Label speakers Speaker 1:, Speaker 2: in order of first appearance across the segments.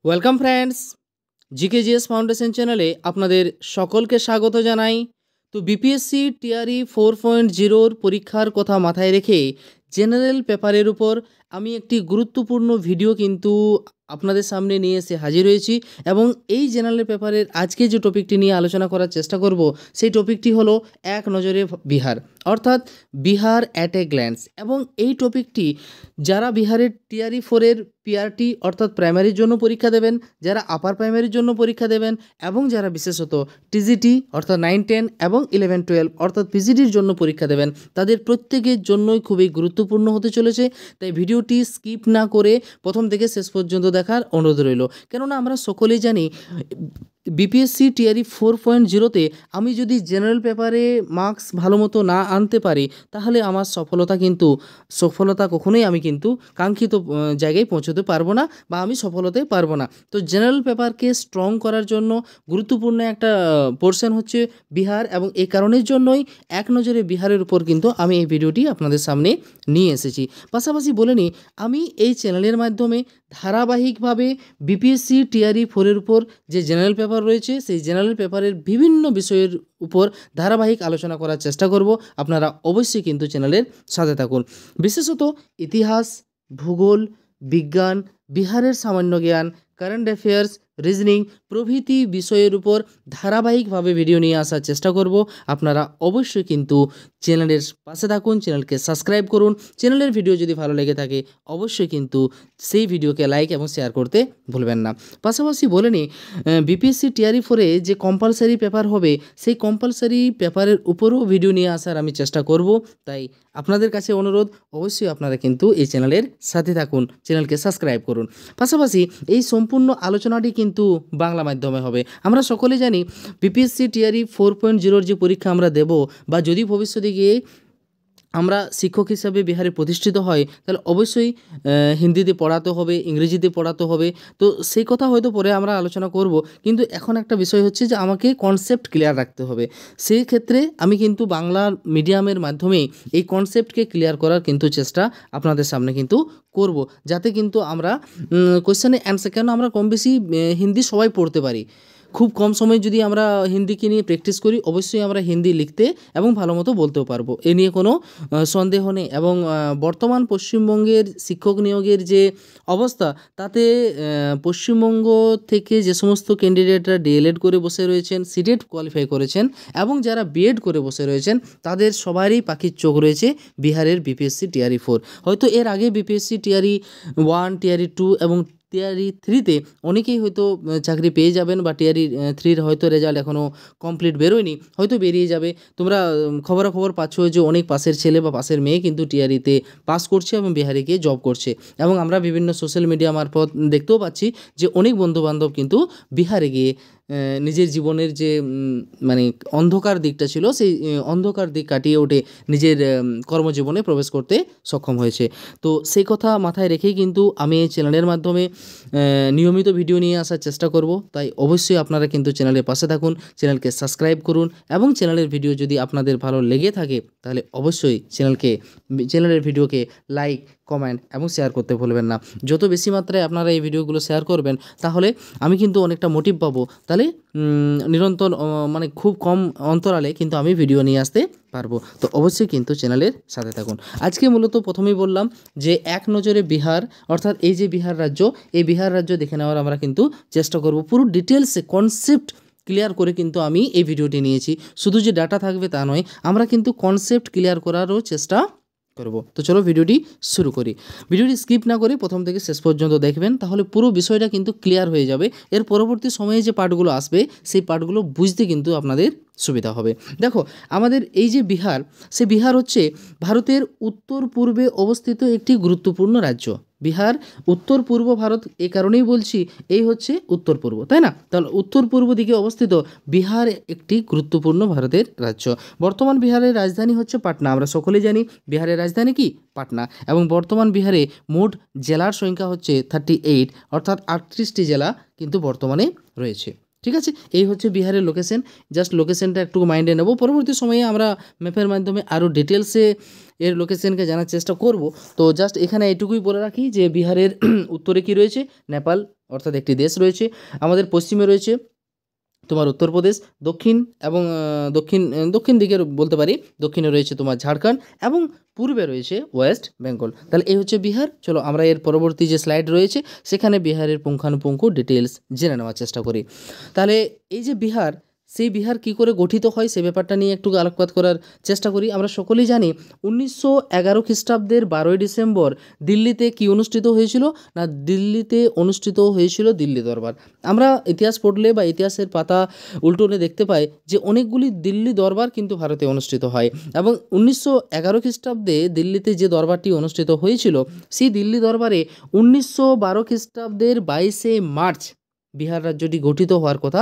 Speaker 1: Welcome friends, GK GS foundation চ্যানেলে আপনাদের সকলকে স্বাগত জানাই। তো বিপিএসসি টিআরই 4.0 পরীক্ষার কথা মাথায় রেখে জেনারেল পেপারের উপর আমি একটি গুরুত্বপূর্ণ ভিডিও কিন্তু আপনাদের সামনে নিয়ে এসে হাজির হয়েছি এবং এই জেনারেল পেপারের আজকে যে টপিকটি নিয়ে আলোচনা করার চেষ্টা করব সেই টপিকটি হলো এক নজরে বিহার, অর্থাৎ বিহার অ্যাট এ গ্ল্যান্স। এবং এই টপিকটি যারা বিহারের টিআরই 4-এর পিআরটি অর্থাৎ প্রাইমারির জন্য পরীক্ষা দেবেন, যারা আপার প্রাইমারির জন্য পরীক্ষা দেবেন এবং যারা বিশেষত টিজিটি অর্থাৎ 9-10 এবং 11-12 অর্থাৎ পিজিটির জন্য পরীক্ষা দেবেন, তাদের প্রত্যেকের জন্যই খুবই গুরুত্বপূর্ণ হতে চলেছে। তাই ভিডিওটি স্কিপ না করে প্রথম থেকে শেষ পর্যন্ত দেখার অনুরোধ রইল, কেননা আমরা সকলেই জানি বিপিএসসি টিআরই 4.0-তে আমি যদি জেনারেল পেপারে মার্কস ভালো মতো না আনতে পারি তাহলে আমার সফলতা কখনোই আমি কিন্তু কাঙ্ক্ষিত জায়গায় পৌঁছতে পারবো না বা আমি সফল হতে পারবো না। তো জেনারেল পেপারকে স্ট্রং করার জন্য গুরুত্বপূর্ণ একটা পোর্শন হচ্ছে বিহার, এবং এই কারণের জন্যই এক নজরে বিহারের উপর কিন্তু আমি এই ভিডিওটি আপনাদের সামনে নিয়ে এসেছি। পাশাপাশি বলে নিই, আমি এই চ্যানেলের মাধ্যমে ধারাবাহিকভাবে বিপিএসসি টিআরই 4-এর উপর যে জেনারেল পেপার রয়েছে সেই জেনারেল পেপারের বিভিন্ন বিষয়ের উপর ধারাবাহিক আলোচনা করার চেষ্টা করব। আপনারা অবশ্যই কিন্তু চ্যানেলের সাথে থাকুন। বিশেষত ইতিহাস, ভূগোল, বিজ্ঞান, বিহারের সামান্য জ্ঞান, কারেন্ট অ্যাফেয়ার্স, রিজনিং প্রভৃতি বিষয়ের উপর ধারাবাহিকভাবে ভিডিও নিয়ে আসার চেষ্টা করব। আপনারা অবশ্যই কিন্তু চ্যানেলের পাশে থাকুন, চ্যানেলকে সাবস্ক্রাইব করুন। চ্যানেলের ভিডিও যদি ভালো লেগে থাকে অবশ্যই কিন্তু সেই ভিডিওকে লাইক এবং শেয়ার করতে ভুলবেন না। পাশাপাশি বলে নিই, বিপিএসসি টিআরই 4-এ যে কম্পালসারি পেপার হবে সেই কম্পালসারি পেপারের উপরও ভিডিও নিয়ে আসার আমি চেষ্টা করব। তাই আপনাদের কাছে অনুরোধ, অবশ্যই আপনারা কিন্তু এই চ্যানেলের সাথে থাকুন, চ্যানেলকে সাবস্ক্রাইব করুন। পাশাপাশি এই সম্পূর্ণ আলোচনাটি কিন্তু বাংলা মাধ্যমে হবে। আমরা সকলে জানি বিপিএসসি টিআরই 4.0-র যে পরীক্ষা আমরা দেব বা যদি ভবিষ্যতে গিয়ে আমরা শিক্ষক হিসাবে বিহারে প্রতিষ্ঠিত হয় তাহলে অবশ্যই হিন্দিতে পড়াতে হবে, ইংরেজিতে পড়াতে হবে। তো সেই কথা হয়তো পরে আমরা আলোচনা করব, কিন্তু এখন একটা বিষয় হচ্ছে যে আমাকে কনসেপ্ট ক্লিয়ার রাখতে হবে। সেই ক্ষেত্রে আমি কিন্তু বাংলা মিডিয়ামের মাধ্যমে এই কনসেপ্টকে ক্লিয়ার করার কিন্তু চেষ্টা আপনাদের সামনে কিন্তু করব, যাতে কিন্তু আমরা কোয়েশ্চেনে অ্যান্সার, কেন আমরা কম বেশি হিন্দি সবাই পড়তে পারি। খুব কম সময়ে যদি আমরা হিন্দিকে নিয়ে প্র্যাকটিস করি অবশ্যই আমরা হিন্দি লিখতে এবং ভালো মতো বলতেও পারবো, এ নিয়ে কোনো সন্দেহ নেই। এবং বর্তমান পশ্চিমবঙ্গের শিক্ষক নিয়োগের যে অবস্থা তাতে পশ্চিমবঙ্গ থেকে যে সমস্ত ক্যান্ডিডেটরা ডিএলএড করে বসে রয়েছেন, সিটেট কোয়ালিফাই করেছেন এবং যারা বিএড করে বসে রয়েছেন তাদের সবারই পাখির চোখ রয়েছে বিহারের বিপিএসসি টিআরই 4। হয়তো এর আগে বিপিএসসি টিআরই 1, টিআরই 2 এবং টিআরই 3-তে অনেকেই হয়তো চাকরি পেয়ে যাবেন, বা টিআরই 3-র হয়তো রেজাল্ট এখনও কমপ্লিট বেরোয়নি, হয়তো বেরিয়ে যাবে। তোমরা খবরাখবর পাচ্ছ যে অনেক পাশের ছেলে বা পাশের মেয়ে কিন্তু টিআরইতে পাস করছে এবং বিহারে গিয়ে জব করছে। এবং আমরা বিভিন্ন সোশ্যাল মিডিয়া মারফত দেখতেও পাচ্ছি যে অনেক বন্ধুবান্ধব কিন্তু বিহারে গিয়ে নিজের জীবনের যে মানে অন্ধকার দিকটা ছিল সেই অন্ধকার দিক কাটিয়ে উঠে নিজের কর্মজীবনে প্রবেশ করতে সক্ষম হয়েছে। তো সেই কথা মাথায় রেখেই কিন্তু আমি এই চ্যানেলের মাধ্যমে নিয়মিত ভিডিও নিয়ে আসার চেষ্টা করব। তাই অবশ্যই আপনারা কিন্তু চ্যানেলের পাশে থাকুন, চ্যানেলকে সাবস্ক্রাইব করুন এবং চ্যানেলের ভিডিও যদি আপনাদের ভালো লেগে থাকে তাহলে অবশ্যই চ্যানেলের ভিডিওকে লাইক, কমেন্ট এবং শেয়ার করতে ভুলবেন না। যত বেশি মাত্রায় আপনারা এই ভিডিওগুলো শেয়ার করবেন তাহলে আমি কিন্তু অনেকটা মোটিভ পাবো, তাহলে নিরন্তর মানে খুব কম অন্তরালে কিন্তু আমি ভিডিও নিয়ে আসতে পারবো। তো অবশ্যই কিন্তু চ্যানেলের সাথে থাকুন। আজকে মূলত প্রথমেই বললাম যে এক নজরে বিহার, অর্থাৎ এই যে বিহার রাজ্য, এই বিহার রাজ্য দেখে নেওয়ার আমরা কিন্তু চেষ্টা করব। পুরো ডিটেলসে কনসেপ্ট ক্লিয়ার করে কিন্তু আমি এই ভিডিওটি নিয়েছি। শুধু যে ডাটা থাকবে তা নয়, আমরা কিন্তু কনসেপ্ট ক্লিয়ার করারও চেষ্টা করব। তো চলো ভিডিওটি শুরু করি। ভিডিওটি স্কিপ না করে প্রথম থেকে শেষ পর্যন্ত দেখবেন, তাহলে পুরো বিষয়টা কিন্তু ক্লিয়ার হয়ে যাবে। এর পরবর্তী সময়ে যে পার্টগুলো আসবে সেই পার্টগুলো বুঝতে কিন্তু আপনাদের সুবিধা হবে। দেখো, আমাদের এই যে বিহার, সে বিহার হচ্ছে ভারতের উত্তর পূর্বে অবস্থিত একটি গুরুত্বপূর্ণ রাজ্য। বিহার উত্তর পূর্ব ভারত, এই কারণেই বলছি এই হচ্ছে উত্তর পূর্ব, তাই না? তাহলে উত্তর পূর্ব দিকে অবস্থিত বিহার একটি গুরুত্বপূর্ণ ভারতের রাজ্য। বর্তমান বিহারের রাজধানী হচ্ছে পাটনা। আমরা সকলে জানি বিহারের রাজধানী কি? পাটনা। এবং বর্তমান বিহারে মোট জেলার সংখ্যা হচ্ছে 38, অর্থাৎ 38টি জেলা কিন্তু বর্তমানে রয়েছে। ঠিক আছে, এই হচ্ছে বিহারের লোকেশন। জাস্ট লোকেশনটা একটু মাইন্ডে নেব, পরবর্তী সময়ে আমরা ম্যাপের মাধ্যমে আরও ডিটেলসে এর লোকেশনকে জানার চেষ্টা করব। তো জাস্ট এখানে এটুকুই বলে রাখি যে বিহারের উত্তরে কি রয়েছে? নেপাল অর্থাৎ একটি দেশ রয়েছে। আমাদের পশ্চিমে রয়েছে তোমার উত্তরপ্রদেশ, দক্ষিণ এবং দক্ষিণ দিকের বলতে পারি, দক্ষিণে রয়েছে তোমার ঝাড়খণ্ড এবং পূর্বে রয়েছে ওয়েস্ট বেঙ্গল। তাহলে এই হচ্ছে বিহার। চলো আমরা এর পরবর্তী যে স্লাইড রয়েছে সেখানে বিহারের পুঙ্খানুপুঙ্খ ডিটেলস জেনে নেওয়ার চেষ্টা করি। তাহলে এই যে বিহার, সেই বিহার কী করে গঠিত হয় সে ব্যাপারটা নিয়ে একটু আলোকপাত করার চেষ্টা করি। আমরা সকলেই জানি 1911 খ্রিস্টাব্দের 12ই ডিসেম্বর দিল্লিতে কি অনুষ্ঠিত হয়েছিল না, দিল্লিতে অনুষ্ঠিত হয়েছিল দিল্লি দরবার। আমরা ইতিহাস পড়লে বা ইতিহাসের পাতা উল্টোলে দেখতে পাই যে অনেকগুলি দিল্লি দরবার কিন্তু ভারতে অনুষ্ঠিত হয় এবং 1911 খ্রিস্টাব্দে দিল্লিতে যে দরবারটি অনুষ্ঠিত হয়েছিল সেই দিল্লি দরবারে 1912 খ্রিস্টাব্দের 22শে মার্চ বিহার রাজ্যটি গঠিত হওয়ার কথা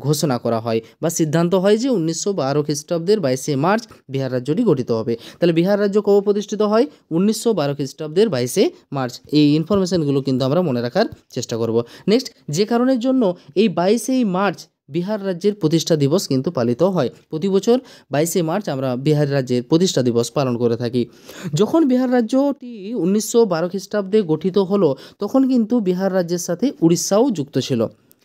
Speaker 1: ঘোষণা করা হয় বা সিদ্ধান্ত হয় যে 1912 খ্রিস্টাব্দের 22শে মার্চ বিহার রাজ্যটি গঠিত হবে। তাহলে বিহার রাজ্য কবে প্রতিষ্ঠিত হয়? 1912 খ্রিস্টাব্দের 22শে মার্চ। এই ইনফরমেশানগুলো কিন্তু আমরা মনে রাখার চেষ্টা করব। নেক্সট, যে কারণের জন্য এই 22শে মার্চ বিহার রাজ্যের প্রতিষ্ঠা দিবস কিন্তু পালিত হয়। প্রতি বছর 22শে মার্চ আমরা বিহার রাজ্যের প্রতিষ্ঠা দিবস পালন করে থাকি। যখন বিহার রাজ্যটি 1912 খ্রিস্টাব্দে গঠিত হলো তখন কিন্তু বিহার রাজ্যের সাথে উড়িষ্যাও যুক্ত ছিল,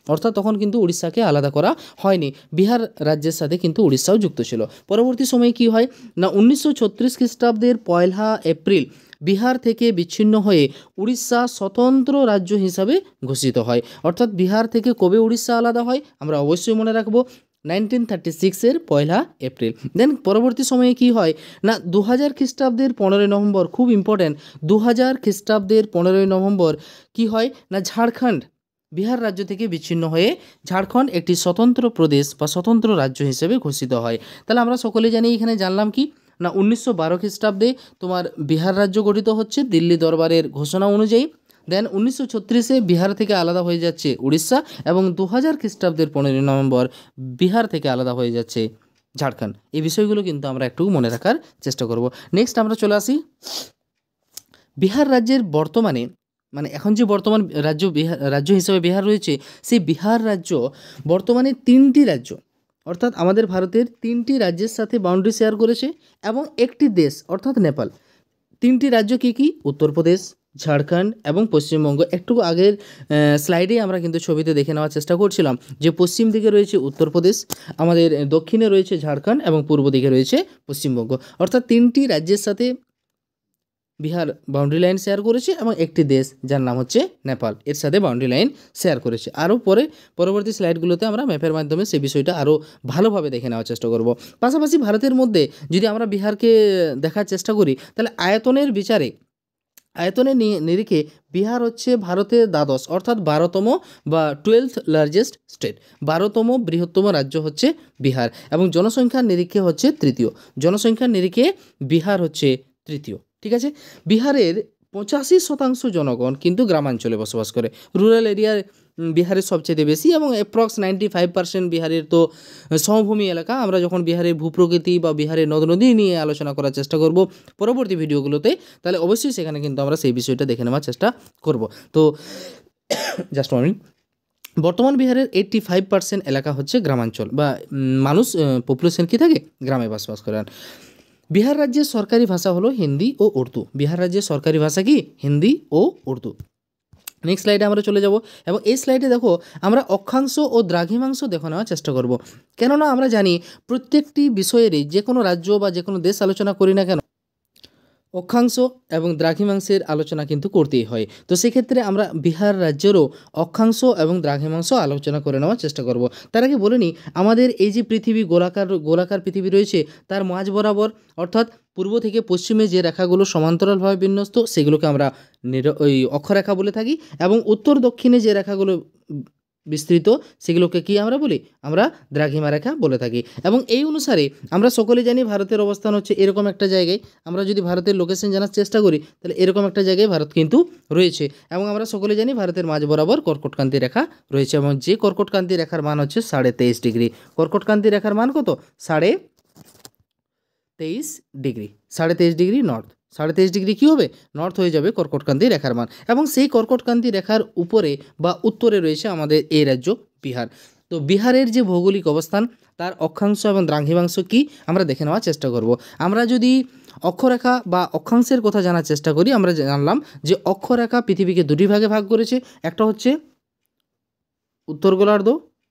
Speaker 1: অর্থাৎ তখন কিন্তু উড়িষ্যাকে আলাদা করা হয়নি, বিহার রাজ্যের সাথে কিন্তু উড়িষ্যাও যুক্ত ছিল। পরবর্তী সময়ে কি হয় না, 1936 খ্রিস্টাব্দের 1 এপ্রিল বিহার থেকে বিচ্ছিন্ন হয়ে উড়িষ্যা স্বতন্ত্র রাজ্য হিসাবে ঘোষিত হয়। অর্থাৎ বিহার থেকে কবে উড়িষ্যা আলাদা হয় আমরা অবশ্যই মনে রাখবো, 1936-এর 1 এপ্রিল। দেন পরবর্তী সময়ে কি হয় না, 2000 খ্রিস্টাব্দের 15 নভেম্বর, খুব ইম্পর্ট্যান্ট, 2000 খ্রিস্টাব্দের 15 নভেম্বর কি হয় না, ঝাড়খণ্ড বিহার রাজ্য থেকে বিচ্ছিন্ন হয়ে ঝাড়খণ্ড একটি স্বতন্ত্র প্রদেশ বা স্বতন্ত্র রাজ্য হিসেবে ঘোষিত হয়। তাহলে আমরা সকলে জানি, এখানে জানলাম কি না 1912 খ্রিস্টাব্দে তোমার বিহার রাজ্য গঠিত হচ্ছে দিল্লি দরবারের ঘোষণা অনুযায়ী। দেন 1936-এ বিহার থেকে আলাদা হয়ে যাচ্ছে উড়িষ্যা এবং 2000 খ্রিস্টাব্দের 15 নভেম্বর বিহার থেকে আলাদা হয়ে যাচ্ছে ঝাড়খণ্ড। এই বিষয়গুলো কিন্তু আমরা একটু মনে রাখার চেষ্টা করব। নেক্সট আমরা চলে আসি বিহার রাজ্যের বর্তমানে, মানে এখন যে বর্তমান রাজ্য হিসেবে বিহার রয়েছে, সেই বিহার রাজ্য বর্তমানে 3টি রাজ্য, অর্থাৎ আমাদের ভারতের 3টি রাজ্যের সাথে বাউন্ডারি শেয়ার করেছে এবং একটি দেশ অর্থাৎ নেপাল। 3টি রাজ্য কী কী? উত্তরপ্রদেশ, ঝাড়খণ্ড এবং পশ্চিমবঙ্গ। একটু আগের স্লাইডেই আমরা কিন্তু ছবিতে দেখে নেওয়ার চেষ্টা করছিলাম যে পশ্চিম দিকে রয়েছে উত্তরপ্রদেশ, আমাদের দক্ষিণে রয়েছে ঝাড়খণ্ড এবং পূর্ব দিকে রয়েছে পশ্চিমবঙ্গ। অর্থাৎ 3টি রাজ্যের সাথে বিহার বাউন্ডারি লাইন শেয়ার করেছে এবং একটি দেশ যার নাম হচ্ছে নেপাল, এর সাথে বাউন্ডারি লাইন শেয়ার করেছে। আরও পরবর্তী স্লাইডগুলোতে আমরা ম্যাপের মাধ্যমে সেই বিষয়টা আরও ভালোভাবে দেখে নেওয়ার চেষ্টা করব। পাশাপাশি ভারতের মধ্যে যদি আমরা বিহারকে দেখার চেষ্টা করি তাহলে আয়তনের নিরিখে বিহার হচ্ছে ভারতের দ্বাদশ অর্থাৎ 12তম বা 12th লার্জেস্ট স্টেট, 12তম বৃহত্তম রাজ্য হচ্ছে বিহার এবং জনসংখ্যার নিরিখে হচ্ছে তৃতীয়। জনসংখ্যার নিরিখে বিহার হচ্ছে তৃতীয়। ঠিক আছে, বিহারের 85% জনগণ কিন্তু গ্রামাঞ্চলে বসবাস করে, রুরাল এরিয়ার বিহারের সবচেয়ে বেশি এবং অ্যাপ্রক্স 95% বিহারের তো সমভূমি এলাকা। আমরা যখন বিহারের ভূপ্রকৃতি বা বিহারের নদ নদী নিয়ে আলোচনা করার চেষ্টা করব পরবর্তী ভিডিওগুলোতে, তাহলে অবশ্যই সেখানে কিন্তু আমরা সেই বিষয়টা দেখে নেওয়ার চেষ্টা করব। তো জাস্ট মিনিট, বর্তমান বিহারের 85% এলাকা হচ্ছে গ্রামাঞ্চল বা মানুষ পপুলেশন কী থাকে গ্রামে বসবাস করেন। বিহার রাজ্যের সরকারি ভাষা হলো হিন্দি ও উর্দু। বিহার রাজ্যের সরকারি ভাষা কি? হিন্দি ও উর্দু। নেক্সট স্লাইডে আমরা চলে যাব এবং এই স্লাইডে দেখো আমরা অক্ষাংশ ও দ্রাঘিমাংশ দেখে নেওয়ার চেষ্টা করব, কেননা আমরা জানি প্রত্যেকটি বিষয়েরই যে কোনো রাজ্য বা যে কোনো দেশ আলোচনা করি না কেন অক্ষাংশ এবং দ্রাঘিমাংশের আলোচনা কিন্তু করতেই হয়। তো সেক্ষেত্রে আমরা বিহার রাজ্যেরও অক্ষাংশ এবং দ্রাঘিমাংশ আলোচনা করে নেওয়ার চেষ্টা করব। তার আগে বলে নিই, আমাদের এই যে পৃথিবী গোলাকার পৃথিবী রয়েছে তার মাঝ বরাবর অর্থাৎ পূর্ব থেকে পশ্চিমে যে রেখাগুলো সমান্তরালভাবে বিন্যস্ত সেগুলোকে আমরা ওই অক্ষরেখা বলে থাকি এবং উত্তর দক্ষিণে যে রেখাগুলো বিস্তৃত সেগুলোকে কি আমরা বলি? আমরা দ্রাঘিমা রেখা বলে থাকি। এবং এই অনুসারে আমরা সকলে জানি ভারতের অবস্থান হচ্ছে এরকম একটা জায়গায়। আমরা যদি ভারতের লোকেশন জানার চেষ্টা করি তাহলে এরকম একটা জায়গায় ভারত কিন্তু রয়েছে এবং আমরা সকলে জানি ভারতের মাঝ বরাবর কর্কটক্রান্তি রেখা রয়েছে এবং যে কর্কটক্রান্তি রেখার মান হচ্ছে 23.5 ডিগ্রি। কর্কটক্রান্তি রেখার মান কত? 23.5 ডিগ্রি, 23.5 ডিগ্রি নর্থ। 23.5 ডিগ্রি কী হবে? নর্থ হয়ে যাবে কর্কটক্রান্তি রেখার মান এবং সেই কর্কটক্রান্তি রেখার উপরে বা উত্তরে রয়েছে আমাদের এই রাজ্য বিহার। তো বিহারের যে ভৌগোলিক অবস্থান তার অক্ষাংশ এবং দ্রাঘিমাংশ কি আমরা দেখে নেওয়ার চেষ্টা করব। আমরা যদি অক্ষরেখা বা অক্ষাংশের কথা জানার চেষ্টা করি, আমরা জানলাম যে অক্ষরেখা পৃথিবীকে দুটি ভাগে ভাগ করেছে, একটা হচ্ছে উত্তর গোলার্ধ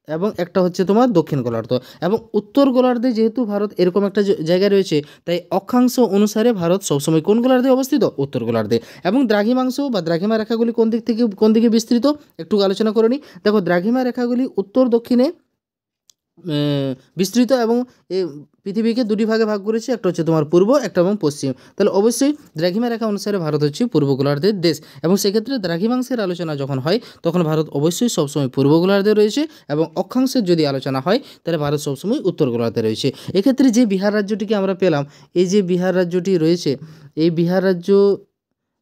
Speaker 1: এবং একটা হচ্ছে তোমার দক্ষিণ গোলার্ধ। এবং উত্তর গোলার্ধে যেহেতু ভারত এরকম একটা জায়গায় রয়েছে, তাই অক্ষাংশ অনুসারে ভারত সবসময় কোন গোলার্ধে অবস্থিত? উত্তর গোলার্ধে। এবং দ্রাঘিমাংশ বা দ্রাঘিমা রেখাগুলি কোন দিক থেকে কোন দিকে বিস্তৃত একটু আলোচনা করে নিই। দেখো, দ্রাঘিমা রেখাগুলি উত্তর দক্ষিণে বিস্তৃত এবং পৃথিবীকে দুটি ভাগে ভাগ করেছে, একটা হচ্ছে তোমার পূর্ব, একটা এবং পশ্চিম। তাহলে অবশ্যই দ্রাঘিমা রেখা অনুসারে ভারত হচ্ছে পূর্ব গোলার্ধের দেশ, এবং সেক্ষেত্রে দ্রাঘিমাংশের আলোচনা যখন হয় তখন ভারত অবশ্যই সবসময় পূর্ব গোলার্ধে রয়েছে, এবং অক্ষাংশের যদি আলোচনা হয় তাহলে ভারত সবসময় উত্তর গোলার্ধে রয়েছে। এক্ষেত্রে যে বিহার রাজ্যটিকে আমরা পেলাম, এই যে বিহার রাজ্যটি রয়েছে, এই বিহার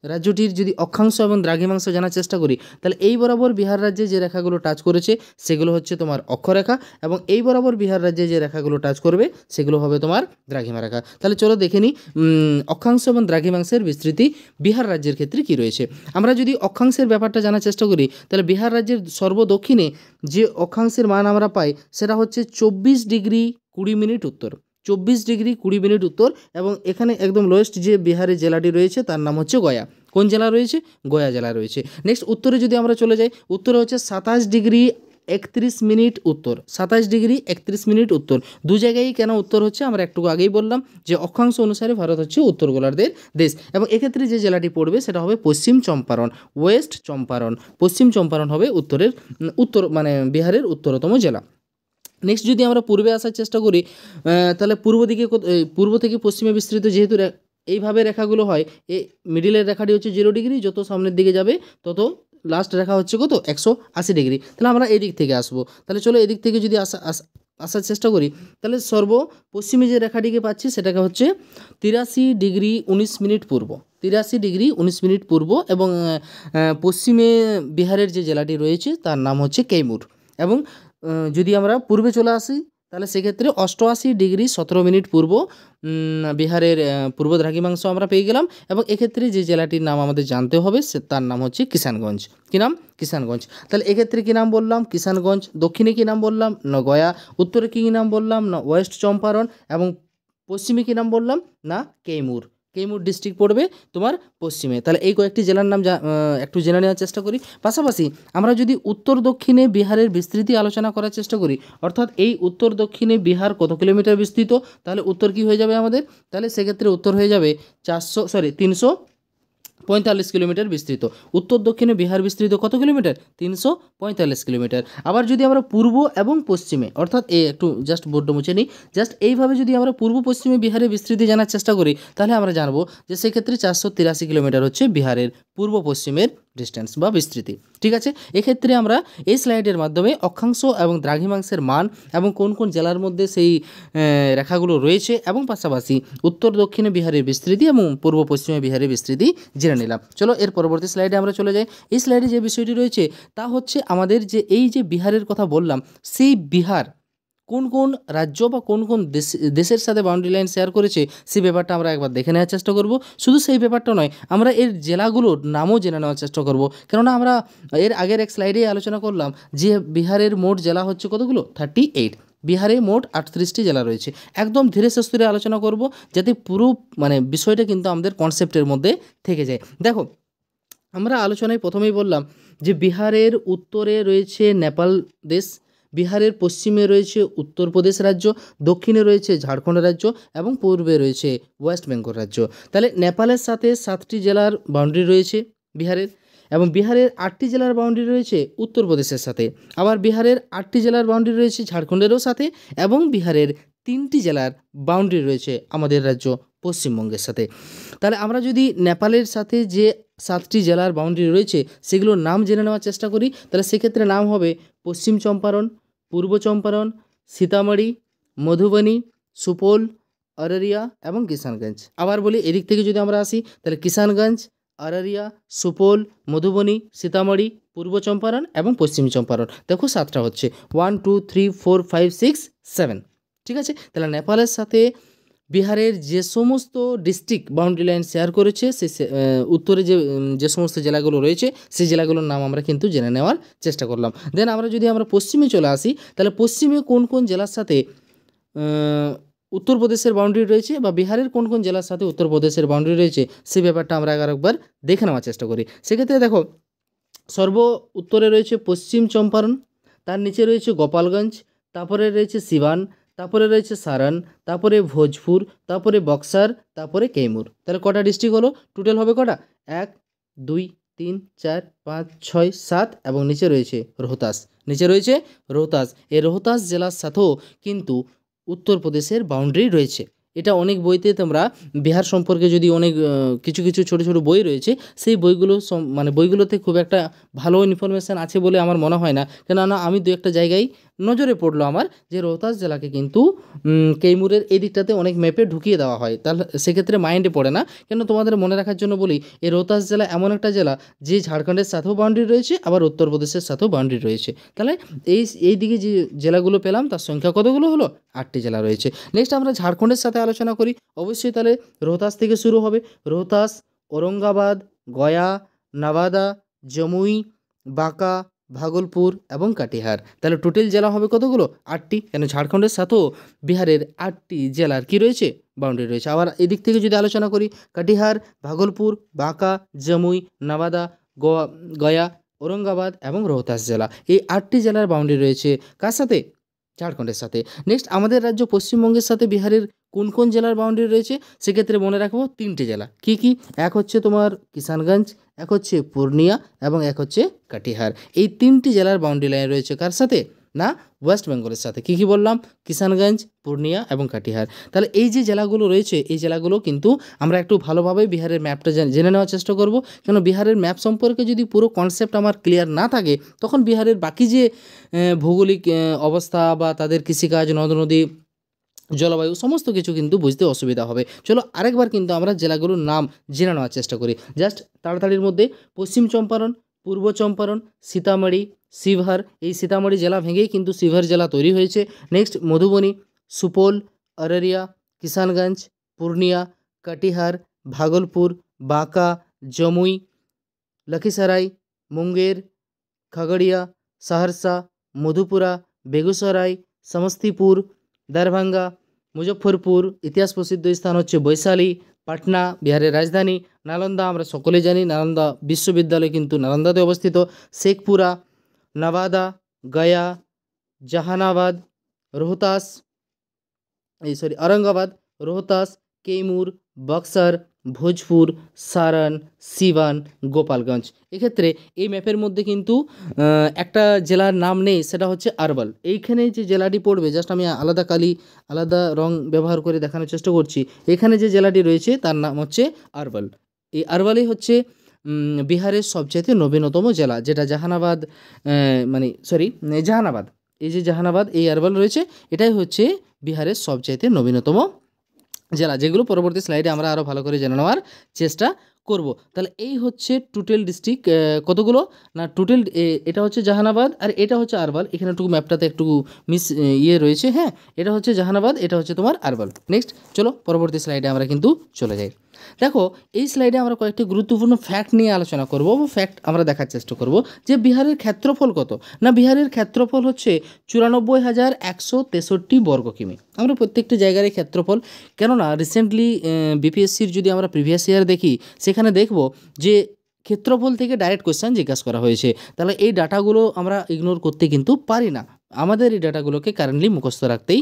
Speaker 1: রাজ্যটির যদি অক্ষাংশ এবং দ্রাঘিমাংশ জানার চেষ্টা করি, তাহলে এই বরাবর বিহার রাজ্যে যে রেখাগুলো টাচ করেছে সেগুলো হচ্ছে তোমার অক্ষরেখা, এবং এই বরাবর বিহার রাজ্যে যে রেখাগুলো টাচ করবে সেগুলো হবে তোমার দ্রাঘিমা রেখা। তাহলে চলো দেখে নিই অক্ষাংশ এবং দ্রাঘিমাংশের বিস্তৃতি বিহার রাজ্যের ক্ষেত্রে কী রয়েছে। আমরা যদি অক্ষাংশের ব্যাপারটা জানার চেষ্টা করি, তাহলে বিহার রাজ্যের সর্বদক্ষিণে যে অক্ষাংশের মান আমরা পাই সেটা হচ্ছে 24 ডিগ্রি 20 মিনিট উত্তর, 24 ডিগ্রি 20 মিনিট উত্তর। এবং এখানে একদম লোয়েস্ট যে বিহারের জেলাটি রয়েছে তার নাম হচ্ছে গয়া। কোন জেলা রয়েছে? গয়া জেলা রয়েছে। নেক্সট উত্তরে যদি আমরা চলে যাই, উত্তরে হচ্ছে 27 ডিগ্রি 31 মিনিট উত্তর, 27 ডিগ্রি 31 মিনিট উত্তর। দু জায়গায় কেন উত্তর হচ্ছে আমরা একটু আগেই বললাম যে অক্ষাংশ অনুসারে ভারত হচ্ছে উত্তর গোলার্ধের দেশ। এবং এক্ষেত্রে যে জেলাটি পড়বে সেটা হবে পশ্চিম চম্পারণ, ওয়েস্ট চম্পারণ। পশ্চিম চম্পারণ হবে উত্তর মানে বিহারের উত্তরতম জেলা। নেক্সট যদি আমরা পূর্বে আসার চেষ্টা করি, তাহলে পূর্ব থেকে পশ্চিমে বিস্তৃত, যেহেতু এইভাবে রেখাগুলো হয়, এই মিডিলের রেখাটি হচ্ছে 0 ডিগ্রি, যত সামনের দিকে যাবে তত লাস্ট রেখা হচ্ছে কত? 180 ডিগ্রি। তাহলে আমরা এই দিক থেকে আসবো। তাহলে চলো এদিক থেকে যদি আসার চেষ্টা করি, তাহলে পশ্চিমে যে রেখাটিকে পাচ্ছি সেটাকে হচ্ছে 83 ডিগ্রি 19 মিনিট পূর্ব, 83 ডিগ্রি 19 মিনিট পূর্ব। এবং পশ্চিমে বিহারের যে জেলাটি রয়েছে তার নাম হচ্ছে কৈমুর। এবং যদি আমরা পূর্বে চলে আসি, তাহলে সেক্ষেত্রে 88 ডিগ্রি 17 মিনিট পূর্ব বিহারের পূর্ব দ্রাঘিমাংশ আমরা পেয়ে গেলাম। এবং এক্ষেত্রে যে জেলাটির নাম আমাদের জানতে হবে তার নাম হচ্ছে কিষানগঞ্জ। কী নাম? কিষানগঞ্জ। তাহলে এক্ষেত্রে কী নাম বললাম? কিষানগঞ্জ। দক্ষিণে কী নাম বললাম? না গয়া। উত্তরে কী নাম বললাম? না ওয়েস্ট চম্পারণ। এবং পশ্চিমে কী নাম বললাম? না কৈমুর। কৈমুর ডিস্ট্রিক্ট পড়বে তোমার পশ্চিমে। তাহলে এই কয়েকটি জেলার নাম একটু জেনে নেওয়ার চেষ্টা করি। পাশাপাশি আমরা যদি উত্তর দক্ষিণে বিহারের বিস্তৃতি আলোচনা করার চেষ্টা করি, অর্থাৎ এই উত্তর দক্ষিণে বিহার কত কিলোমিটার বিস্তৃত, তাহলে উত্তর কী হয়ে যাবে আমাদের? তাহলে সেক্ষেত্রে উত্তর হয়ে যাবে 345 কিলোমিটার বিস্তৃত। উত্তর দক্ষিণে বিহার বিস্তৃত কত কিলোমিটার? 345 কিলোমিটার। আবার যদি আমরা পূর্ব এবং পশ্চিমে, অর্থাৎ একটু জাস্ট বোর্ডটা মুছে নিই, জাস্ট এইভাবে যদি আমরা পূর্ব পশ্চিমে বিহারের বিস্তৃতি জানার চেষ্টা করি, তাহলে আমরা জানবো যে সেক্ষেত্রে 483 কিলোমিটার হচ্ছে বিহারের পূর্ব পশ্চিমের ডিস্টেন্স বা বিস্তৃতি। ঠিক আছে, এক্ষেত্রে আমরা এই স্লাইডের মাধ্যমে অক্ষাংশ এবং দ্রাঘিমাংশের মান এবং কোন কোন জেলার মধ্যে সেই রেখাগুলো রয়েছে, এবং পাশাপাশি উত্তর দক্ষিণে বিহারের বিস্তৃতি এবং পূর্ব পশ্চিমে বিহারের বিস্তৃতি জেনে নিলাম। চলো এর পরবর্তী স্লাইডে আমরা চলে যাই। এই স্লাইডে যে বিষয়টি রয়েছে তা হচ্ছে আমাদের যে এই যে বিহারের কথা বললাম, সেই বিহার কোন কোন রাজ্য বা কোন কোন দেশের সাথে বাউন্ডারি লাইন শেয়ার করেছে সেই ব্যাপারটা আমরা একবার দেখে নেওয়ার চেষ্টা করব। শুধু সেই ব্যাপারটা নয়, আমরা এর জেলাগুলোর নামও জেনে নেওয়ার চেষ্টা করব, কেননা আমরা এর আগের এক স্লাইডেই আলোচনা করলাম যে বিহারের মোট জেলা হচ্ছে কতগুলো? 38। বিহারে মোট 38টি জেলা রয়েছে। একদম ধীরে সুস্থিরে আলোচনা করব, যাতে পুরো বিষয়টা কিন্তু আমাদের কনসেপ্টের মধ্যে থেকে যায়। দেখো, আমরা আলোচনায় প্রথমেই বললাম যে বিহারের উত্তরে রয়েছে নেপাল দেশ, বিহারের পশ্চিমে রয়েছে উত্তরপ্রদেশ রাজ্য, দক্ষিণে রয়েছে ঝাড়খণ্ড রাজ্য, এবং পূর্বে রয়েছে ওয়েস্ট বেঙ্গল রাজ্য। তাহলে নেপালের সাথে 7টি জেলার বাউন্ডারি রয়েছে বিহারের, এবং বিহারের 8টি জেলার বাউন্ডারি রয়েছে উত্তরপ্রদেশের সাথে। আবার বিহারের 8টি জেলার বাউন্ডারি রয়েছে ঝাড়খণ্ডেরও সাথে, এবং বিহারের 3টি জেলার বাউন্ডারি রয়েছে আমাদের রাজ্য পশ্চিমবঙ্গের সাথে। তাহলে আমরা যদি নেপালের সাথে যে 7টি জেলার বাউন্ডারি রয়েছে সেগুলোর নাম জেনে নেওয়ার চেষ্টা করি, তাহলে সেক্ষেত্রে নাম হবে পশ্চিম চম্পারণ, পূর্ব চম্পারণ, সীতামাড়ি, মধুবনী, সুপৌল, अररिया এবং কিষানগঞ্জ। আবার বলি, এদিক থেকে যদি আমরা আসি, তাহলে কিষানগঞ্জ, अररिया, সুপৌল, মধুবনী, সীতামাড়ি, পূর্ব চম্পারণ এবং পশ্চিম চম্পারণ। দেখো 7টা হচ্ছে 1 2 3 4 5 6 7। ঠিক আছে, তাহলে নেপালের সাথে বিহারের যে সমস্ত ডিস্ট্রিক্ট বাউন্ডারি লাইন শেয়ার করেছে, সেই উত্তরে যে সমস্ত জেলাগুলো রয়েছে সেই জেলাগুলোর নাম আমরা কিন্তু জেনে নেওয়ার চেষ্টা করলাম। দেন আমরা পশ্চিমে চলে আসি, তাহলে পশ্চিমে কোন কোন জেলার সাথে উত্তরপ্রদেশের বাউন্ডারি রয়েছে, বা বিহারের কোন কোন জেলার সাথে উত্তরপ্রদেশের বাউন্ডারি রয়েছে সেই ব্যাপারটা আমরা একবার দেখে নেওয়ার চেষ্টা করি। সেক্ষেত্রে দেখো, উত্তরে রয়েছে পশ্চিম চম্পারণ, তার নিচে রয়েছে গোপালগঞ্জ, তারপরে রয়েছে সিবান, তারপরে রয়েছে সারন, তারপরে ভোজপুর, তারপরে বক্সার, তারপরে কৈমুর। তাহলে কটা ডিস্ট্রিক্ট হলো? টোটাল হবে কটা? 1 2 3 4 5 6 7 এবং নিচে রয়েছে রোহতাস। নিচে রয়েছে রোহতাস। এই রোহতাস জেলার সাথেও কিন্তু উত্তরপ্রদেশের বাউন্ডারি রয়েছে। এটা অনেক বইতে তোমরা বিহার সম্পর্কে যদি অনেক কিছু কিছু ছোটো ছোটো বই রয়েছে, সেই বইগুলো মানে বইগুলোতে খুব একটা ভালো ইনফরমেশান আছে বলে আমার মনে হয় না। কেননা আমি দু একটা জায়গায় নজরে পড়লো আমার, যে রোহতাস জেলাকে কিন্তু কৈমুরের এই দিকটাতে অনেক ম্যাপে ঢুকিয়ে দেওয়া হয়। তাহলে সেক্ষেত্রে মাইন্ডে পড়ে না। কেন তোমাদের মনে রাখার জন্য বলি, এই রোহতাস জেলা এমন একটা জেলা যে ঝাড়খণ্ডের সাথেও বাউন্ডারি রয়েছে, আবার উত্তরপ্রদেশের সাথেও বাউন্ডারি রয়েছে। তাহলে এই দিকে যে জেলাগুলো পেলাম তার সংখ্যা কতগুলো হলো? 8টি জেলা রয়েছে। নেক্সট আমরা ঝাড়খণ্ডের সাথে আলোচনা করি। অবশ্যই তাহলে রোহতাস থেকে শুরু হবে। রোহতাস, ঔরঙ্গাবাদ, গয়া, নওয়াদা, জমুই, বাঁকা, ভাগলপুর এবং কাটিহার। তাহলে টোটাল জেলা হবে কতগুলো? 8টি। কেন ঝাড়খণ্ডের সাথেও বিহারের 8টি জেলার কি রয়েছে? বাউন্ডারি রয়েছে। আবার এদিক থেকে যদি আলোচনা করি, কাটিহার, ভাগলপুর, বাঁকা, জমুই, নওয়াদা, গয়া, ঔরঙ্গাবাদ এবং রোহতাস জেলা, এই 8টি জেলার বাউন্ডারি রয়েছে কার সাথে? ঝাড়খণ্ডের সাথে। নেক্সট আমাদের রাজ্য পশ্চিমবঙ্গের সাথে বিহারের কোন কোন জেলার বাউন্ডারি রয়েছে? সেক্ষেত্রে মনে রাখবো 3টে জেলা। কি কি? এক হচ্ছে তোমার কিষানগঞ্জ, এক হচ্ছে পূর্ণিয়া এবং এক হচ্ছে কাটিহার। এই 3টি জেলার বাউন্ডারি লাইন রয়েছে কার সাথে? না, ওয়েস্ট বেঙ্গলের সাথে। কি কি বললাম? কিষানগঞ্জ, পূর্ণিয়া এবং কাটিহার। তাহলে এই যে জেলাগুলো রয়েছে, এই জেলাগুলো কিন্তু আমরা একটু ভালোভাবে বিহারের ম্যাপটা জেনে নেওয়ার চেষ্টা করব। কেন বিহারের ম্যাপ সম্পর্কে যদি পুরো কনসেপ্ট আমার ক্লিয়ার না থাকে, তখন বিহারের বাকি যে ভৌগোলিক অবস্থা বা তাদের কৃষিকাজ, নদ নদী, জলবায়ু সমস্ত কিছু কিন্তু বুঝতে অসুবিধা হবে। চলো আরেকবার কিন্তু আমরা জেলাগুলোর নাম জেনে নেওয়ার চেষ্টা করি, জাস্ট তাড়াতাড়ির মধ্যে। পশ্চিম চম্পারণ, পূর্ব চম্পারণ, সীতামাড়ি, শিবহর। এই সীতামাড়ি জেলা ভেঙেই কিন্তু শিবহর জেলা তৈরি হয়েছে। নেক্সট মধুবনী, সুপৌল, अररिया, किशनगंज, पूर्णिया, कटिहार, भागलपुर, बांका, जमुई, लखीसराय, मुंगेर, खगड़िया, सहरसा, मधुपुरा, बेगूसराय, समस्तीपुर, दरभंगा, मुजफ्फरपुर। इतिहास प्रसिद्ध स्थान হচ্ছে বৈশালী, পাটনা বিহারের রাজধানী, নালন্দা আমরা সকলে জানি নালন্দা বিশ্ববিদ্যালয় কিন্তু নালন্দাতে অবস্থিত, শেখপুরা, নওয়াদা, গয়া, জাহানাবাদ, রোহতাস औरंगाबाद, रोहतास, कैमूर, बक्सर, भोजपुर, सारण, सिवान, गोपालगंज। এক্ষেত্রে এই ম্যাপের মধ্যে কিন্তু একটা জেলার নাম নেই, সেটা হচ্ছে আরবাল। এইখানে যে জেলাটি পড়বে, জাস্ট আমি আলাদা রং ব্যবহার করে দেখানোর চেষ্টা করছি। এখানে যে জেলাটি রয়েছে তার নাম হচ্ছে আরবাল। এই আরবালই হচ্ছে বিহারের সবচেয়ে নবীনতম জেলা, যেটা জাহানাবাদ জাহানাবাদ, এই যে জাহানাবাদ, এই আরবাল রয়েছে, এটাই হচ্ছে বিহারের সবচাইতে নবীনতম জেলা, যেগুলো পরবর্তী স্লাইডে আমরা আরও ভালো করে জেনে নেওয়ার চেষ্টা করব। তাহলে এই হচ্ছে টোটাল ডিস্ট্রিক্ট কতগুলো না, টোটাল এটা হচ্ছে জাহানাবাদ আর এটা হচ্ছে আরবাল। এখানে একটু ম্যাপটাতে একটু রয়েছে, হ্যাঁ, এটা হচ্ছে জাহানাবাদ, এটা হচ্ছে তোমার আরবাল। নেক্সট চলো পরবর্তী স্লাইডে আমরা কিন্তু চলে যাই। দেখো এই স্লাইডে আমরা কয়েকটি গুরুত্বপূর্ণ ফ্যাক্ট নিয়ে আলোচনা করব বা ফ্যাক্ট আমরা দেখার চেষ্টা করব যে বিহারের ক্ষেত্রফল কত। না, বিহারের ক্ষেত্রফল হচ্ছে 94,163 বর্গ কিমি। আমরা প্রত্যেকটি জায়গার ক্ষেত্রফল, কেননা রিসেন্টলি বিপিএসসির যদি আমরা প্রিভিয়াস ইয়ার দেখি, সেখানে দেখব যে ক্ষেত্রফল থেকে ডাইরেক্ট কোয়েশ্চেন জিজ্ঞাসা করা হয়েছে। তাহলে এই ডাটাগুলো আমরা ইগনোর করতে কিন্তু পারি না, আমাদের এই ডাটাগুলোকে কারেন্টলি মুখস্থ রাখতেই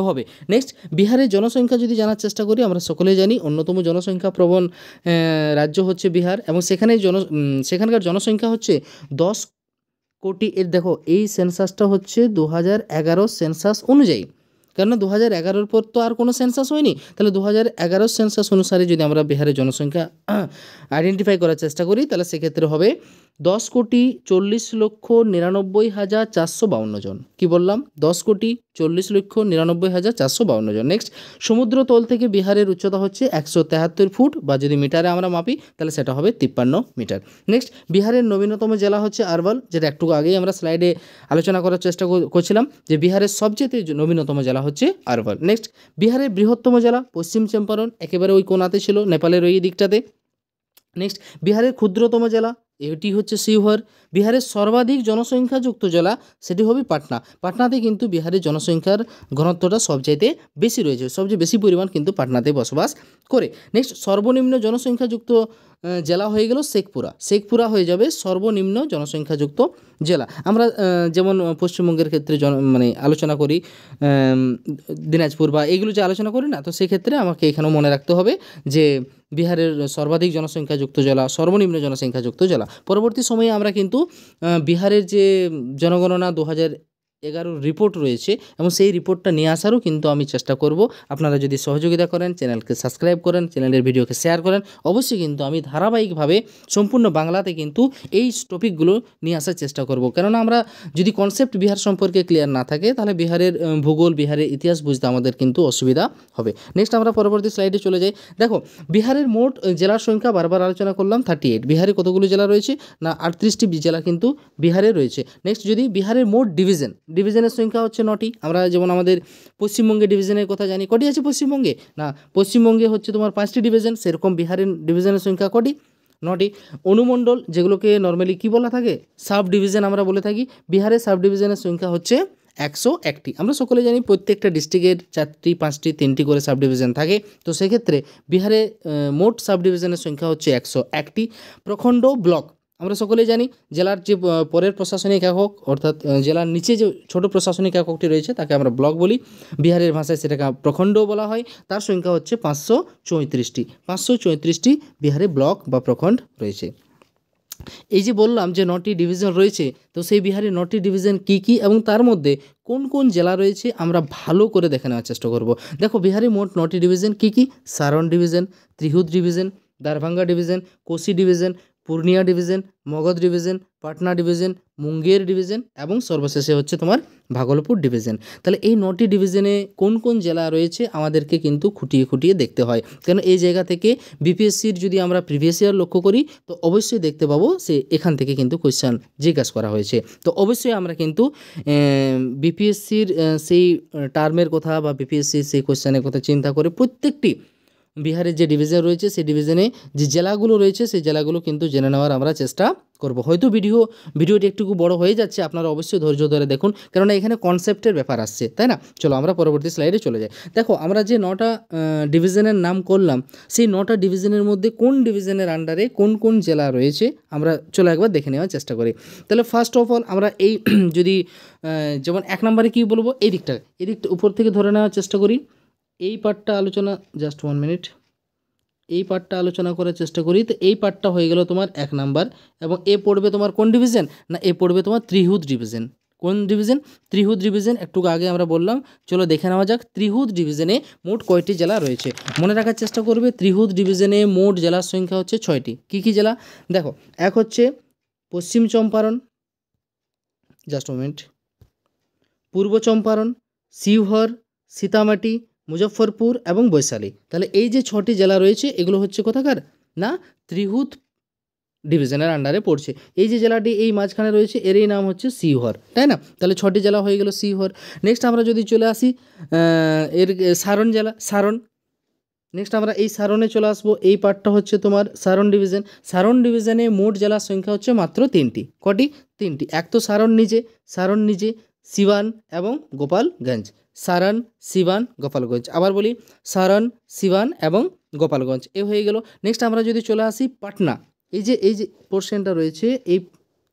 Speaker 1: হবে। নেক্সট বিহারের জনসংখ্যা যদি জানার চেষ্টা করি, আমরা সকলেই জানি অন্যতম জনসংখ্যা প্রবণ রাজ্য হচ্ছে বিহার, এবং সেখানকার জনসংখ্যা হচ্ছে 10 কোটি। এর দেখো এই সেন্সাসটা হচ্ছে 2011 সেন্সাস অনুযায়ী, কেননা 2011 পর তো আর কোনো সেন্সাস হয়নি। তাহলে 2011 সেন্সাস অনুসারে যদি আমরা বিহারের জনসংখ্যা আইডেন্টিফাই করার চেষ্টা করি, তাহলে সেক্ষেত্রে হবে 10,40,99,452 জন। কি বললাম? 10,40,99,452 জন। নেক্সট সমুদ্র তল থেকে বিহারের উচ্চতা হচ্ছে 173 ফুট, বা যদি মিটারে আমরা মাপি তাহলে সেটা হবে 53 মিটার। নেক্সট বিহারের নবীনতম জেলা হচ্ছে আরবাল, যেটা একটু আগেই আমরা স্লাইডে আলোচনা করার চেষ্টা করছিলাম যে বিহারের সবচেয়ে নবীনতম জেলা হচ্ছে আরবাল। নেক্সট বিহারের বৃহত্তম জেলা পশ্চিম চম্পারণ, একেবারে ওই কোনাতে ছিল, নেপালের ওই দিকটাতে। নেক্সট বিহারের ক্ষুদ্রতম জেলা, এটি হচ্ছে শিবহর। বিহারের সর্বাধিক জনসংখ্যাযুক্ত জেলা সেটি হবে পাটনা। পাটনাতে কিন্তু বিহারের জনসংখ্যার ঘনত্বটা সবচাইতে বেশি রয়েছে, সবচেয়ে বেশি পরিমাণ কিন্তু পাটনাতে বসবাস করে। নেক্সট সর্বনিম্ন জনসংখ্যাযুক্ত জেলা হয়ে গেল শেখপুরা। শেখপুরা হয়ে যাবে সর্বনিম্ন জনসংখ্যাযুক্ত জেলা। আমরা যেমন পশ্চিমবঙ্গের ক্ষেত্রে মানে আলোচনা করি দিনাজপুর বা এইগুলো যে আলোচনা করি না, তো সেক্ষেত্রে আমাকে এখানেও মনে রাখতে হবে যে বিহারের সর্বাধিক জনসংখ্যাযুক্ত জেলা, সর্বনিম্ন জনসংখ্যাযুক্ত জেলা। পরবর্তী সময়ে আমরা কিন্তু বিহারের যে জনগণনা 2011 রিপোর্ট রয়েছে এবং সেই রিপোর্টটা নিয়ে আসারও কিন্তু আমি চেষ্টা করব। আপনারা যদি সহযোগিতা করেন, চ্যানেলকে সাবস্ক্রাইব করেন, চ্যানেলের ভিডিওকে শেয়ার করেন, অবশ্যই কিন্তু আমি ধারাবাহিকভাবে সম্পূর্ণ বাংলাতে কিন্তু এই টপিকগুলো নিয়ে আসার চেষ্টা করব। কেননা আমরা যদি কনসেপ্ট বিহার সম্পর্কে ক্লিয়ার না থাকে, তাহলে বিহারের ভূগোল, বিহারের ইতিহাস বুঝতে আমাদের কিন্তু অসুবিধা হবে। নেক্সট আমরা পরবর্তী স্লাইডে চলে যাই। দেখো, বিহারের মোট জেলার সংখ্যা বারবার আলোচনা করলাম 38। বিহারে কতগুলো জেলা রয়েছে না 38টি জেলা কিন্তু বিহারে রয়েছে। নেক্সট যদি বিহারের মোট ডিভিশনের সংখ্যা হচ্ছে 9টি। আমরা যেমন আমাদের পশ্চিমবঙ্গে ডিভিশনের কথা জানি, কটি আছে পশ্চিমবঙ্গে না পশ্চিমবঙ্গে হচ্ছে তোমার 5টি ডিভিশন, সেরকম বিহারের ডিভিশনের সংখ্যা কটি? 9টি। অনুমণ্ডল, যেগুলোকে নর্মালি কী বলা থাকে, সাব ডিভিশন আমরা বলে থাকি। বিহারের সাব ডিভিশনের সংখ্যা হচ্ছে 101টি। আমরা সকলে জানি প্রত্যেকটা ডিস্ট্রিক্টের 4টি, 5টি, 3টি করে সাব ডিভিশন থাকে। তো সেক্ষেত্রে বিহারে মোট সাব ডিভিশনের সংখ্যা হচ্ছে 101টি। প্রখণ্ড, ব্লক, আমরা সকলেই জানি জেলার যে পরের প্রশাসনিক একক, অর্থাৎ জেলার নিচে যে ছোট প্রশাসনিক এককটি রয়েছে তাকে আমরা ব্লক বলি। বিহারের ভাষায় সেটাকে প্রখণ্ডও বলা হয়। তার সংখ্যা হচ্ছে 534টি। 534টি বিহারে ব্লক বা প্রখণ্ড রয়েছে। এই যে বললাম যে 9টি ডিভিশন রয়েছে, তো সেই বিহারে 9টি ডিভিশন কী কী এবং তার মধ্যে কোন কোন জেলা রয়েছে আমরা ভালো করে দেখে নেওয়ার চেষ্টা করব। দেখো, বিহারে মোট 9টি ডিভিশন কী কী? Saran division, Tirhut division, Darbhanga division, Kosi division, Purnia division, Magadh division, Patna division, Munger division এবং সর্বশেষে হচ্ছে তোমার ভাগলপুর ডিভিশন। তাহলে এই 9টি ডিভিশনে কোন কোন জেলা রয়েছে আমাদেরকে কিন্তু খুঁটিয়ে খুঁটিয়ে দেখতে হয়। কেন এই জায়গা থেকে বিপিএসসির যদি আমরা প্রিভিয়াস ইয়ার লক্ষ্য করি, তো অবশ্যই দেখতে পাবো সে এখান থেকে কিন্তু কোয়েশ্চেন জিজ্ঞাসা করা হয়েছে। তো অবশ্যই আমরা কিন্তু বিপিএসসির সেই টার্মের কথা বা বিপিএসসির সেই কোয়েশ্চেনের কথা চিন্তা করে প্রত্যেকটি বিহারের যে ডিভিশন রয়েছে সেই ডিভিশনে যে জেলাগুলো রয়েছে সেই জেলাগুলো কিন্তু জেনে নেওয়ার আমরা চেষ্টা করব। হয়তো ভিডিওটি একটু বড় হয়ে যাচ্ছে, আপনারা অবশ্যই ধৈর্য ধরে দেখুন, কেননা এখানে কনসেপ্টের ব্যাপার আসছে, তাই না? চলো আমরা পরবর্তী স্লাইডে চলে যাই। দেখো, আমরা যে 9টা ডিভিশনের নাম করলাম, সেই 9টা ডিভিশনের মধ্যে কোন ডিভিশনের আন্ডারে কোন কোন জেলা রয়েছে আমরা চলো একবার দেখে নেওয়ার চেষ্টা করি। তাহলে ফার্স্ট অফ অল আমরা এই যদি যেমন 1 নম্বরে কী বলবো, এই দিকটা উপর থেকে ধরে নেওয়ার চেষ্টা করি। এই পার্টটা আলোচনা, জাস্ট 1 মিনিট, এই পার্টটা আলোচনা করার চেষ্টা করি। তো এই পার্টটা হয়ে গেল তোমার 1 নাম্বার, এবং এ পড়বে তোমার কোন ডিভিশন না এ পড়বে তোমার ত্রিহুত ডিভিশন। কোন ডিভিশন? ত্রিহুত ডিভিশন। একটু আগে আমরা বললাম, চলো দেখে নেওয়া যাক ত্রিহুত ডিভিশনে মোট কয়টি জেলা রয়েছে। মনে রাখার চেষ্টা করবে, ত্রিহুত ডিভিশনে মোট জেলার সংখ্যা হচ্ছে 6টি। কী কী জেলা? দেখো, এক হচ্ছে পশ্চিম চম্পারণ, জাস্ট মিনিট, পূর্ব চম্পারণ, শিবহর, সীতামাটি, মুজফ্ফরপুর এবং বৈশালী। তাহলে এই যে 6টি জেলা রয়েছে এগুলো হচ্ছে কোথাকার না ত্রিহুত ডিভিশনের আন্ডারে পড়ছে। এই যে জেলাটি এই মাঝখানে রয়েছে এরই নাম হচ্ছে শিবহর, তাই না? তাহলে 6টি জেলা হয়ে গেল শিবহর। নেক্সট আমরা যদি চলে আসি এর সারন জেলা, সারন। নেক্সট আমরা এই সারনে চলে আসবো। এই পার্টটা হচ্ছে তোমার সারন ডিভিশন। সারন ডিভিশনে মোট জেলার সংখ্যা হচ্ছে মাত্র 3টি। কটি? 3টি। এক তো সারন নিজে, সিবান এবং গোপালগঞ্জ। সারন, সিবান, গোপালগঞ্জ। আবার বলি, সারন, সিবান এবং গোপালগঞ্জ। এ হয়ে গেল। নেক্সট আমরা যদি চলে আসি পাটনা, এই যে পোর্শনটা রয়েছে, এই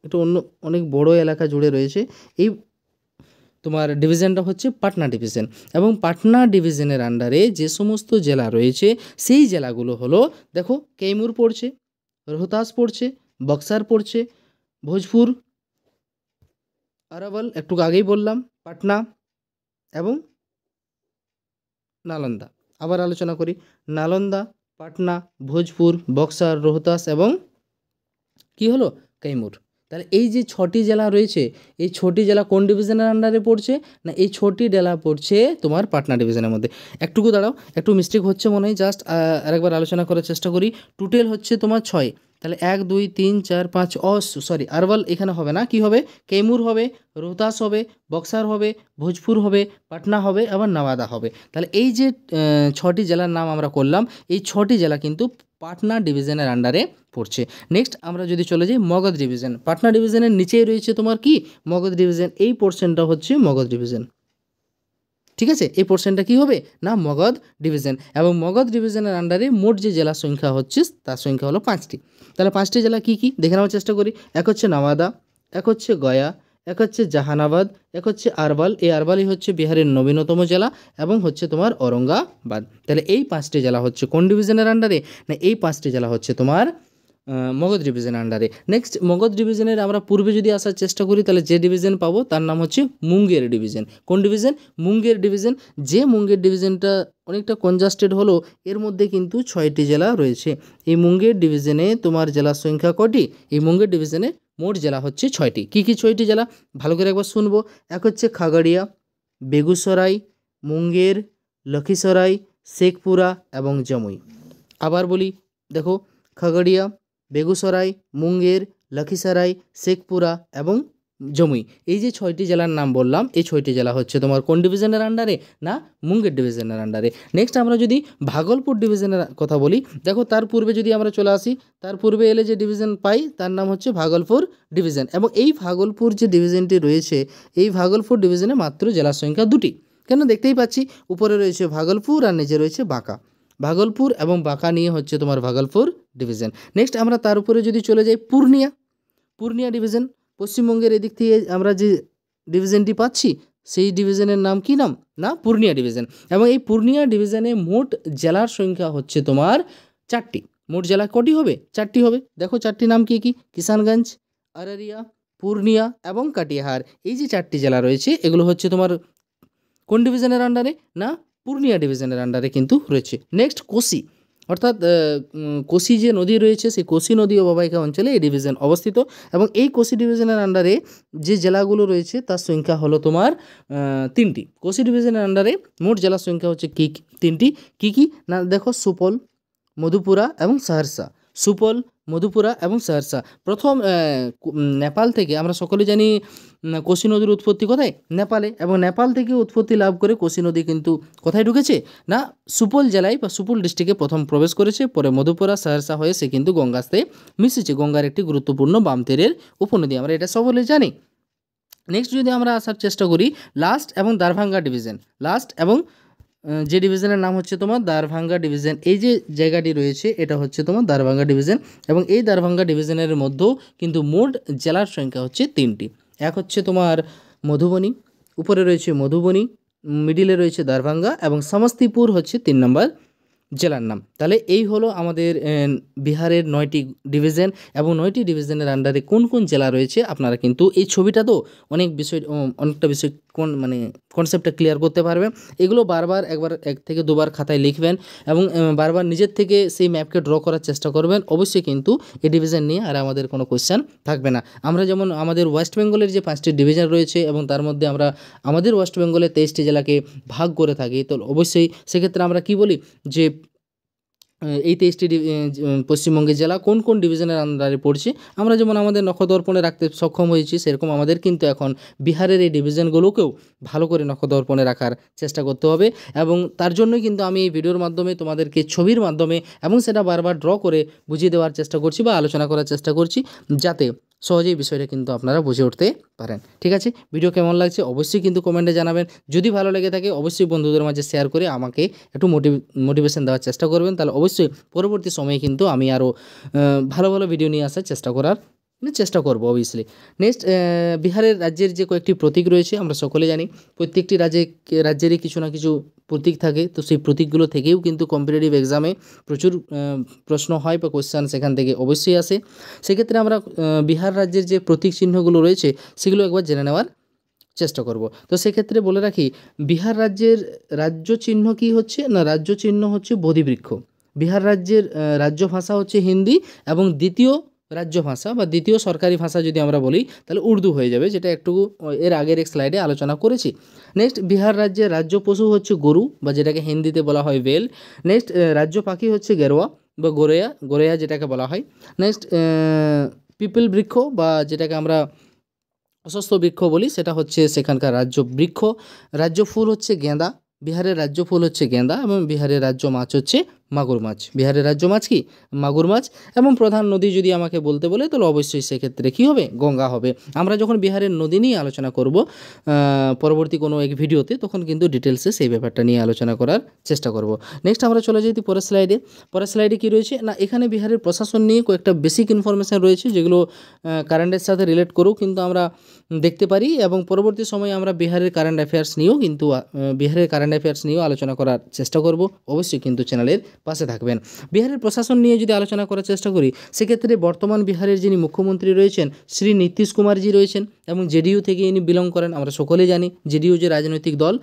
Speaker 1: একটু অনেক বড় এলাকা জুড়ে রয়েছে। এই তোমার ডিভিশনটা হচ্ছে পাটনা ডিভিশন, এবং পাটনা ডিভিশনের আন্ডারে যে সমস্ত জেলা রয়েছে সেই জেলাগুলো হলো, দেখো, कैमूर পড়ছে, রোহতাস পড়ছে, বক্সার পড়ছে, ভোজপুর, আরাবল একটু আগেই বললাম, পাটনা এবং নালন্দা। আবার আলোচনা করি, নালন্দা, পাটনা, ভোজপুর, বক্সার, রোহতাস এবং কি হলো कैमूर। তাহলে এই যে 6টি জেলা রয়েছে, এই 6টি জেলা কোন ডিভিশনের আন্ডারে পড়ছে না এই 6টি জেলা পড়ছে তোমার পাটনা ডিভিশনের মধ্যে। একটুকু দাঁড়াও, একটু মিস্টেক হচ্ছে মনে হয়, জাস্ট আরেকবার আলোচনা করার চেষ্টা করি। টোটাল হচ্ছে তোমার 6। তাহলে 1 2 3 4 5 সরি, আরবল এখানে হবে না, কি হবে? कैमूर হবে, রোহতাস হবে, বক্সার হবে, ভোজপুর হবে, পাটনা হবে, আবার নওয়াদা হবে। তাহলে এই যে 6টি জেলার নাম আমরা করলাম, এই 6টি জেলা কিন্তু পাটনা ডিভিশনের আন্ডারে পড়ছে। নেক্সট আমরা যদি চলে যাই মগধ ডিভিশন, পাটনা ডিভিশনের নিচেই রয়েছে তোমার কি মগধ ডিভিশন। এই পোর্শনটা হচ্ছে মগধ ডিভিশন, ঠিক আছে, এই পোর্শনটা কী হবে না মগধ ডিভিশন, এবং মগধ ডিভিশনের আন্ডারে মোট যে জেলার সংখ্যা হচ্ছে তার সংখ্যা হলো 5টি। তাহলে 5টি জেলা কী কী দেখে নেওয়ার চেষ্টা করি। এক হচ্ছে নওয়াদা, এক হচ্ছে গয়া, এক হচ্ছে জাহানাবাদ, এক হচ্ছে আরবাল। এই আরবালই হচ্ছে বিহারের নবীনতম জেলা এবং হচ্ছে তোমার ঔরঙ্গাবাদ। তাহলে এই 5টি জেলা হচ্ছে কোন ডিভিশনের আন্ডারে না এই 5টি জেলা হচ্ছে তোমার মগধ ডিভিশনের আন্ডারে। নেক্সট মগধ ডিভিশনের আমরা পূর্বে যদি আসার চেষ্টা করি তাহলে যে ডিভিশন পাবো তার নাম হচ্ছে মুঙ্গের ডিভিশন। কোন ডিভিশন? মুঙ্গের ডিভিশন। যে মুঙ্গের ডিভিশনটা অনেকটা কনজাস্টেড হলো, এর মধ্যে কিন্তু 6টি জেলা রয়েছে। এই মুঙ্গের ডিভিশনে তোমার জেলার সংখ্যা কটি? এই মুঙ্গের ডিভিশনে মোট জেলা হচ্ছে 6টি। কী কী 6টি জেলা ভালো করে একবার শুনবো। এক হচ্ছে খাগড়িয়া, বেগুসরাই, মুঙ্গের, লখীসরাই, শেখপুরা এবং জমুই। আবার বলি, দেখো খাগড়িয়া, বেগুসরাই, মুঙ্গের, লখীসরাই, শেখপুরা এবং জমুই, এই যে 6টি জেলার নাম বললাম, এই 6টি জেলা হচ্ছে তোমার কোন ডিভিশনের আন্ডারে না মুঙ্গের ডিভিশনের আন্ডারে। নেক্সট আমরা যদি ভাগলপুর ডিভিশনের কথা বলি, দেখো তার পূর্বে যদি আমরা চলে আসি, তার পূর্বে এলে যে ডিভিশন পাই তার নাম হচ্ছে ভাগলপুর ডিভিশন। এবং এই ভাগলপুর যে ডিভিশনটি রয়েছে, এই ভাগলপুর ডিভিশনে মাত্র জেলার সংখ্যা 2টি। কেন দেখতেই পাচ্ছি উপরে রয়েছে ভাগলপুর আর নিচে রয়েছে বাঁকা। ভাগলপুর এবং বাঁকা নিয়ে হচ্ছে তোমার ভাগলপুর ডিভিশন। নেক্সট আমরা তার উপরে যদি চলে যাই পূর্ণিয়া, পূর্ণিয়া ডিভিশন। পশ্চিমবঙ্গের এদিক থেকে আমরা যে ডিভিশনটি পাচ্ছি সেই ডিভিশনের নাম কি নাম না পূর্ণিয়া ডিভিশন। এবং এই পূর্ণিয়া ডিভিশনে মোট জেলার সংখ্যা হচ্ছে তোমার 4টি। মোট জেলা কটি হবে? 4টি হবে। দেখো 4টি নাম কি কি? কিষানগঞ্জ, আরারিয়া, পূর্ণিয়া এবং কাটিহার। এই যে 4টি জেলা রয়েছে এগুলো হচ্ছে তোমার কোন ডিভিশনের আন্ডারে না পূর্ণিয়া ডিভিশনের আন্ডারে কিন্তু রয়েছে। নেক্সট কোশি, অর্থাৎ কোশি যে নদী রয়েছে সেই কোশি নদী অববাহিকা অঞ্চলে এই ডিভিশন অবস্থিত। এবং এই কোশি ডিভিশনের আন্ডারে যে জেলাগুলো রয়েছে তার সংখ্যা হলো তোমার 3টি। কোশি ডিভিশনের আন্ডারে মোট জেলার সংখ্যা হচ্ছে কি 3টি। কী কী না দেখো সুপল, মধুপুরা এবং সহরসা। সুপল, মধুপুরা এবং সহরসা। প্রথম নেপাল থেকে আমরা সকলে জানি কোশি নদীর উৎপত্তি কোথায়? নেপালে। এবং নেপাল থেকে উৎপত্তি লাভ করে কোশি নদী কিন্তু কোথায় ঢুকেছে না সুপল জেলায় বা সুপল ডিস্ট্রিক্টে প্রথম প্রবেশ করেছে, পরে মধুপুরা সহরসা হয়ে সে কিন্তু গঙ্গাতে মিশেছে। গঙ্গার একটি গুরুত্বপূর্ণ বাম তীরের উপনদী, আমরা এটা সকলে জানি। নেক্সট যদি আমরা আসার চেষ্টা করি লাস্ট এবং দারভাঙ্গা ডিভিশন। লাস্ট এবং যে ডিভিশনের নাম হচ্ছে তোমার দারভাঙ্গা ডিভিশন। এই যে জায়গাটি রয়েছে এটা হচ্ছে তোমার দারভাঙ্গা ডিভিশন। এবং এই দারভাঙ্গা ডিভিশনের মধ্যেও কিন্তু মোট জেলার সংখ্যা হচ্ছে 3টি। এক হচ্ছে তোমার মধুবনী, উপরে রয়েছে মধুবনী, মিডিলে রয়েছে দারভাঙ্গা এবং সমস্তিপুর হচ্ছে 3 নম্বর জেলার নাম। তাহলে এই হলো আমাদের বিহারের 9টি ডিভিশন এবং 9টি ডিভিশনের আন্ডারে কোন কোন জেলা রয়েছে। আপনারা কিন্তু এই ছবিটা তো অনেকটা বিষয় মানে কনসেপ্টটা ক্লিয়ার করতে পারবেন। এগুলো বারবার একবার 1 থেকে 2বার খাতায় লিখবেন এবং বারবার নিজের থেকে সেই ম্যাপকে ড্র করার চেষ্টা করবেন। অবশ্যই কিন্তু এই ডিভিশন নিয়ে আর আমাদের কোনো কোয়েশ্চেন থাকবে না। আমরা যেমন আমাদের ওয়েস্ট বেঙ্গলের যে 5টি ডিভিশন রয়েছে এবং তার মধ্যে আমরা আমাদের ওয়েস্ট বেঙ্গলের 23টি জেলাকে ভাগ করে থাকি, তো অবশ্যই সেক্ষেত্রে আমরা কি বলি যে এই 23টি পশ্চিমবঙ্গের জেলা কোন কোন ডিভিশনের আন্ডারে পড়ছে। আমরা যেমন আমাদের নখদর্পণে রাখতে সক্ষম হয়েছি, সেরকম আমাদের কিন্তু এখন বিহারের এই ডিভিশনগুলোকেও ভালো করে নখদর্পণে রাখার চেষ্টা করতে হবে। এবং তার জন্যই কিন্তু আমি এই ভিডিওর মাধ্যমে তোমাদেরকে ছবির মাধ্যমে এবং সেটা বারবার ড্র করে বুঝিয়ে দেওয়ার চেষ্টা করছি বা আলোচনা করার চেষ্টা করছি, যাতে সহজেই বিষয়টা কিন্তু আপনারা বুঝে উঠতে পারেন। ঠিক আছে, ভিডিও কেমন লাগছে অবশ্যই কিন্তু কমেন্টে জানাবেন। যদি ভালো লেগে থাকে অবশ্যই বন্ধুদের মাঝে শেয়ার করে আমাকে একটু মোটিভেশন দেওয়ার চেষ্টা করবেন। তাহলে অবশ্যই পরবর্তী সময়ে কিন্তু আমি আরও ভালো ভালো ভিডিও নিয়ে আসার চেষ্টা করব অবভিয়াসলি। নেক্সট বিহারের রাজ্যের যে কয়েকটি প্রতীক রয়েছে আমরা সকলে জানি, প্রত্যেকটি রাজ্যেরই কিছু না কিছু প্রতীক থাকে। তো সেই প্রতীকগুলো থেকেও কিন্তু কম্পিটিটিভ এক্সামে প্রচুর প্রশ্ন হয় বা কোশ্চেন সেখান থেকে অবশ্যই আসে। সেক্ষেত্রে আমরা বিহার রাজ্যের যে প্রতীক চিহ্নগুলো রয়েছে সেগুলো একবার জেনে নেওয়ার চেষ্টা করব। তো সেক্ষেত্রে বলে রাখি, বিহার রাজ্যের রাজ্য চিহ্ন কি হচ্ছে না রাজ্য চিহ্ন হচ্ছে বোধিবৃক্ষ। বিহার রাজ্যের রাজ্য ভাষা হচ্ছে হিন্দি এবং দ্বিতীয় রাজ্য ভাষা বা দ্বিতীয় সরকারি ভাষা যদি আমরা বলি তাহলে উর্দু হয়ে যাবে, যেটা একটু এর আগের এক স্লাইডে আলোচনা করেছি। নেক্সট বিহার রাজ্যের রাজ্য পশু হচ্ছে গরু বা যেটাকে হিন্দিতে বলা হয় বেল। নেক্সট রাজ্য পাখি হচ্ছে গেরোয়া বা গোরেয়া যেটাকে বলা হয়। নেক্সট পিপল বৃক্ষ বা যেটাকে আমরা অশ্বত্থ বৃক্ষ বলি সেটা হচ্ছে সেখানকার রাজ্য বৃক্ষ। রাজ্য ফুল হচ্ছে গেঁদা, বিহারের রাজ্য ফুল হচ্ছে গেঁদা এবং বিহারের রাজ্য মাছ হচ্ছে মাগুর মাছ। বিহারের রাজ্য মাছ কি? মাগুর মাছ। এবং প্রধান নদী যদি আমাকে বলতে বলে তাহলে অবশ্যই সেক্ষেত্রে কী হবে? গঙ্গা হবে। আমরা যখন বিহারের নদী নিয়ে আলোচনা করব পরবর্তী কোনো এক ভিডিওতে, তখন কিন্তু ডিটেলসে সেই ব্যাপারটা নিয়ে আলোচনা করার চেষ্টা করব। নেক্সট আমরা চলে যাই পরের স্লাইডে। পরের স্লাইডে কী রয়েছে না, এখানে বিহারের প্রশাসন নিয়ে কয়েকটা বেসিক ইনফরমেশান রয়েছে, যেগুলো কারেন্টের সাথে রিলেট করেও কিন্তু আমরা দেখতে পারি, এবং পরবর্তী সময়ে আমরা বিহারের কারেন্ট অ্যাফেয়ার্স নিয়েও আলোচনা করার চেষ্টা করব। অবশ্যই কিন্তু চ্যানেলের পাশে থাকবেন। বিহারের প্রশাসন নিয়ে যদি আলোচনা করার চেষ্টা করি, সেক্ষেত্রে বর্তমান বিহারের যিনি মুখ্যমন্ত্রী রয়েছেন শ্রী নীতিশ কুমারজি রয়েছেন, এবং জেডিইউ থেকে ইনি বিলং করেন। আমরা সকলেই জানি জেডিইউ যে রাজনৈতিক দল,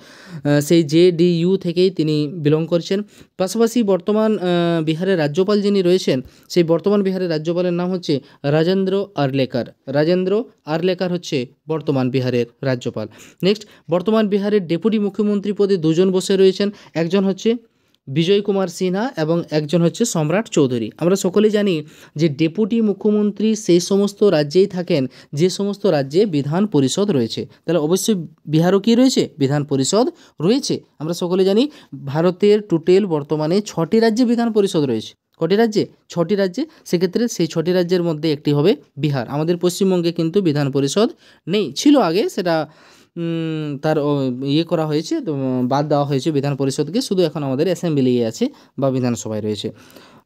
Speaker 1: সেই জেডিইউ থেকেই তিনি বিলং করছেন। পাশাপাশি বর্তমান বিহারের রাজ্যপাল যিনি রয়েছেন, সেই বর্তমান বিহারের রাজ্যপালের নাম হচ্ছে রাজেন্দ্র আরলেকার হচ্ছে বর্তমান বিহারের রাজ্যপাল। নেক্সট, বর্তমান বিহারের ডেপুটি মুখ্যমন্ত্রী পদে দুজন বসে রয়েছেন, একজন হচ্ছে বিজয় কুমার সিনহা এবং একজন হচ্ছে সম্রাট চৌধুরী। আমরা সকলেই জানি যে ডেপুটি মুখ্যমন্ত্রী সেই সমস্ত রাজ্যেই থাকেন যে সমস্ত রাজ্যে বিধান পরিষদ রয়েছে। তাহলে অবশ্যই বিহারও কী রয়েছে? বিধান পরিষদ রয়েছে। আমরা সকলে জানি ভারতের টোটাল বর্তমানে 6টি রাজ্যে বিধান পরিষদ রয়েছে। কটি রাজ্যে? 6টি রাজ্যে। সেক্ষেত্রে সেই 6টি রাজ্যের মধ্যে একটি হবে বিহার। আমাদের পশ্চিমবঙ্গে কিন্তু বিধান পরিষদ নেই, ছিল আগে, সেটা তার করা হয়েছে, তো বাদ দেওয়া হয়েছে বিধান পরিষদকে। শুধু এখন আমাদের অ্যাসেম্বলি আছে বা বিধানসভায় রয়েছে।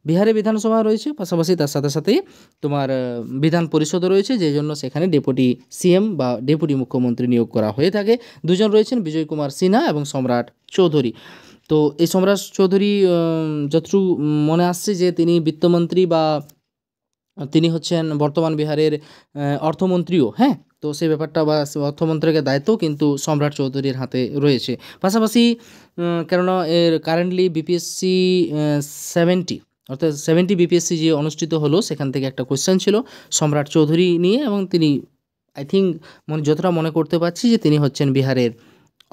Speaker 1: বিহারে বিধানসভা রয়েছে, পাশাপাশি তার সাথে সাথে তোমার বিধান পরিষদও রয়েছে, যেই জন্য সেখানে ডেপুটি সিএম বা ডেপুটি মুখ্যমন্ত্রী নিয়োগ করা হয়ে থাকে। দুজন রয়েছেন, বিজয় কুমার সিনহা এবং সম্রাট চৌধুরী। তো এই সম্রাট চৌধুরী যতটুকু মনে আসছে যে তিনি বিত্তমন্ত্রী বা তিনি হচ্ছেন বর্তমান বিহারের অর্থমন্ত্রীও। হ্যাঁ, তো সেই ব্যাপারটা বা অর্থমন্ত্রকের দায়িত্ব কিন্তু সম্রাট চৌধুরীর হাতে রয়েছে। পাশাপাশি কেননা এর কারেন্টলি বিপিএসসি 70 বিপিএসসি যে অনুষ্ঠিত হলো, সেখান থেকে একটা কোয়েশ্চেন ছিল সম্রাট চৌধুরী নিয়ে, এবং তিনি যতটা মনে করতে পারছি যে তিনি হচ্ছেন বিহারের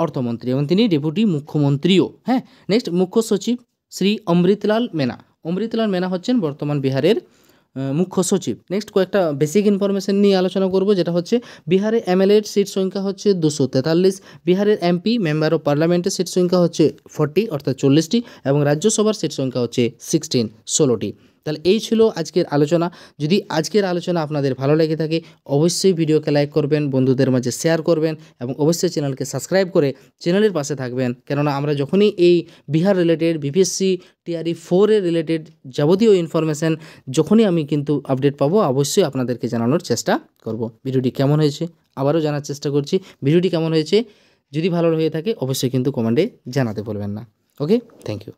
Speaker 1: অর্থমন্ত্রী এবং তিনি ডেপুটি মুখ্যমন্ত্রীও। হ্যাঁ, নেক্সট, মুখ্য সচিব শ্রী অমৃতলাল মেনা হচ্ছেন বর্তমান বিহারের মুখ্য সচিব। নেক্সট, কয়েকটা বেসিক ইনফরমেশন নিয়ে আলোচনা করব, যেটা হচ্ছে বিহারে এমএলএ সিট সংখ্যা হচ্ছে 243, বিহারের এমপি মেম্বার অফ পার্লামেন্টের সিট সংখ্যা হচ্ছে 40 অর্থাৎ 40টি, এবং রাজ্যসভার সিট সংখ্যা হচ্ছে 16টি। তাহলে এই ছিল আজকের আলোচনা। যদি আজকের আলোচনা আপনাদের ভালো লেগে থাকে, অবশ্যই ভিডিওকে লাইক করবেন, বন্ধুদের মাঝে শেয়ার করবেন, এবং অবশ্যই চ্যানেলকে সাবস্ক্রাইব করে চ্যানেলের পাশে থাকবেন। কেননা আমরা যখনই এই বিহার রিলেটেড, বিপিএসসি টিআরই 4 এর রিলেটেড যাবতীয় ইনফরমেশান যখনই আমি কিন্তু আপডেট পাবো, অবশ্যই আপনাদেরকে জানানোর চেষ্টা করব। ভিডিওটি কেমন হয়েছে আবারও জানার চেষ্টা করছি। ভিডিওটি কেমন হয়েছে যদি ভালো হয়ে থাকে অবশ্যই কিন্তু কমেন্টে জানাতে ভুলবেন না। ওকে, থ্যাংক ইউ।